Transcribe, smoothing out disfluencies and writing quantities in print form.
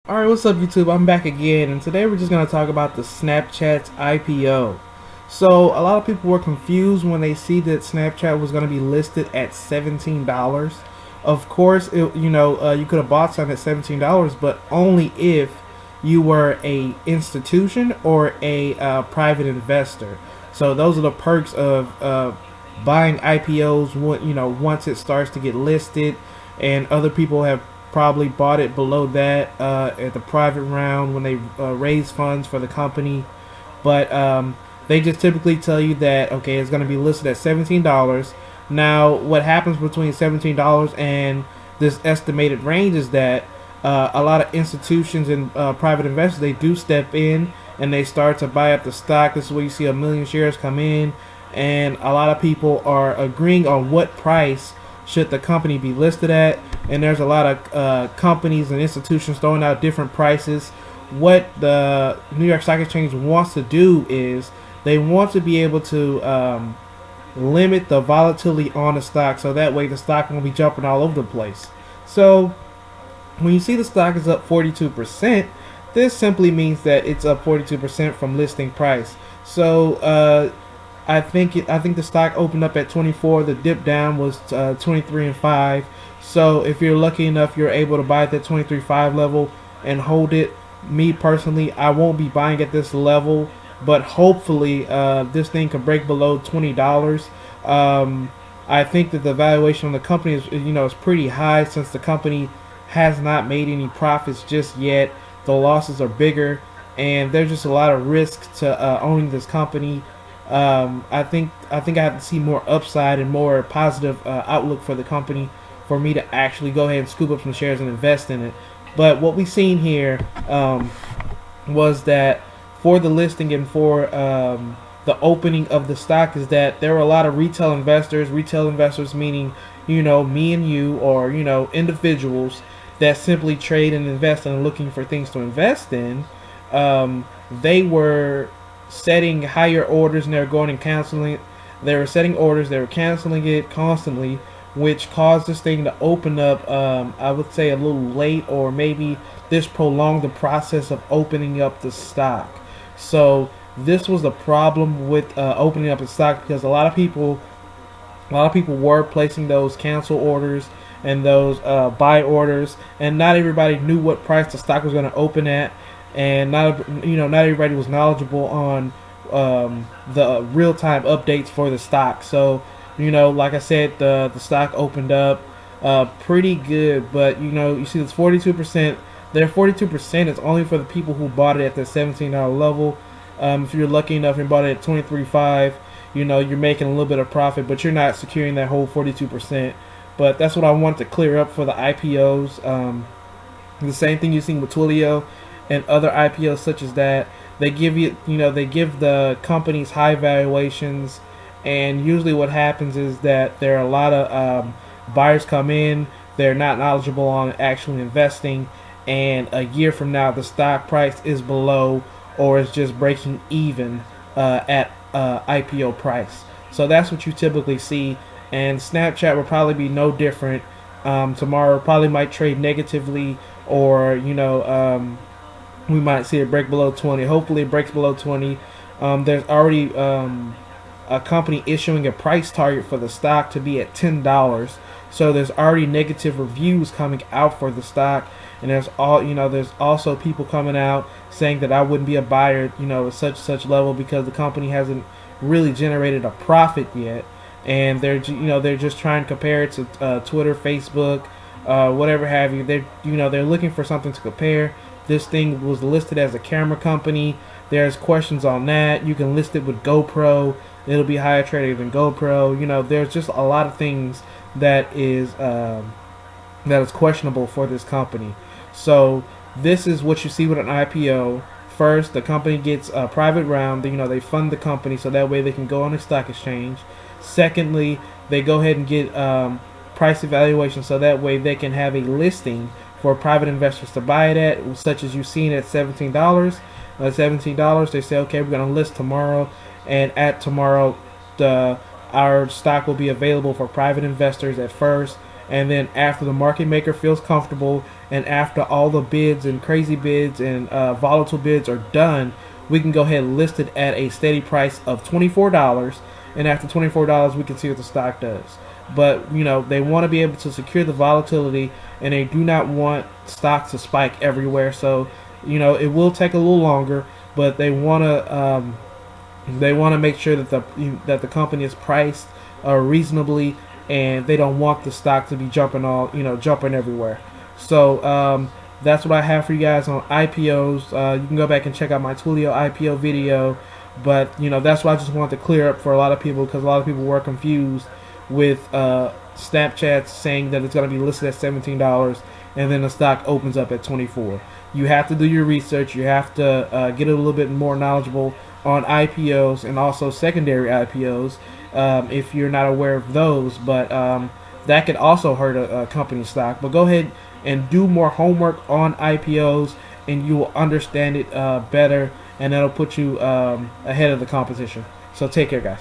Alright, what's up YouTube? I'm back again, and today we're just going to talk about the Snapchat's IPO. So, a lot of people were confused when they see that Snapchat was going to be listed at $17. Of course, you could have bought some at $17, but only if you were a institution or a private investor. So, those are the perks of buying IPOs. Once it starts to get listed, and other people have probably bought it below that at the private round when they raise funds for the company. But they just typically tell you that, okay, it's going to be listed at $17. Now, what happens between $17 and this estimated range is that a lot of institutions and private investors, they do step in and they start to buy up the stock. This is where you see 1 million shares come in, and a lot of people are agreeing on what price should the company be listed at. And there's a lot of companies and institutions throwing out different prices. What the New York Stock Exchange wants to do is they want to be able to limit the volatility on the stock, so that way the stock won't be jumping all over the place. So when you see the stock is up 42%, this simply means that it's up 42% from listing price. So I think the stock opened up at 24. The dip down was 23.5. So if you're lucky enough, you're able to buy at that 23.5 level and hold it. Me personally, I won't be buying at this level, but hopefully this thing can break below $20. I think that the valuation on the company is pretty high, since the company has not made any profits just yet. The losses are bigger, and there's just a lot of risk to owning this company. I think I have to see more upside and more positive outlook for the company for me to actually go ahead and scoop up some shares and invest in it. But what we've seen here was that for the listing and for the opening of the stock is that there were a lot of retail investors. Retail investors meaning, me and you, or, individuals that simply trade and invest and are looking for things to invest in. They were setting higher orders, and they were going and canceling it. They were setting orders, they were canceling it constantly, which caused this thing to open up, I would say, a little late, or maybe this prolonged the process of opening up the stock. So this was the problem with opening up the stock, because a lot of people were placing those cancel orders and those buy orders, and not everybody knew what price the stock was going to open at, and not everybody was knowledgeable on the real-time updates for the stock. So like I said, the stock opened up pretty good, but you see this 42%. Their 42% is only for the people who bought it at the $17 level. If you're lucky enough and bought it at 23.5, you're making a little bit of profit, but you're not securing that whole 42%. But that's what I want to clear up for the IPOs. The same thing you've seen with Twilio and other IPOs such as that. They give they give the companies high valuations, and usually what happens is that there are a lot of buyers come in. They're not knowledgeable on actually investing, and a year from now the stock price is below or is just breaking even at IPO price. So that's what you typically see, and Snapchat will probably be no different. Tomorrow probably might trade negatively, or we might see it break below 20. Hopefully it breaks below 20. There's already a company issuing a price target for the stock to be at $10. So there's already negative reviews coming out for the stock, and there's also people coming out saying that I wouldn't be a buyer, at such level, because the company hasn't really generated a profit yet, and they're just trying to compare it to Twitter, Facebook, whatever have you. They're looking for something to compare. This thing was listed as a camera company. There's questions on that. You can list it with GoPro. It'll be higher traded than GoPro. There's just a lot of things that is questionable for this company. So this is what you see with an IPO. First, the company gets a private round. They fund the company so that way they can go on the stock exchange. Secondly, they go ahead and get price evaluation so that way they can have a listing for private investors to buy it at, such as you've seen at $17. $17, they say, okay, we're going to list tomorrow, and at tomorrow, our stock will be available for private investors at first, and then after the market maker feels comfortable and after all the bids and crazy bids and volatile bids are done, we can go ahead and list it at a steady price of $24, and after $24 we can see what the stock does. But they want to be able to secure the volatility, and they do not want stocks to spike everywhere. So it will take a little longer, but they want to make sure that the company is priced reasonably, and they don't want the stock to be jumping everywhere. So that's what I have for you guys on IPOs. You can go back and check out my Twilio IPO video, but that's what I just wanted to clear up for a lot of people, because a lot of people were confused with Snapchat saying that it's going to be listed at $17 and then the stock opens up at $24. You have to do your research. You have to get a little bit more knowledgeable on IPOs and also secondary IPOs if you're not aware of those. But that could also hurt a company stock. But go ahead and do more homework on IPOs, and you will understand it better, and that'll put you ahead of the competition. So take care, guys.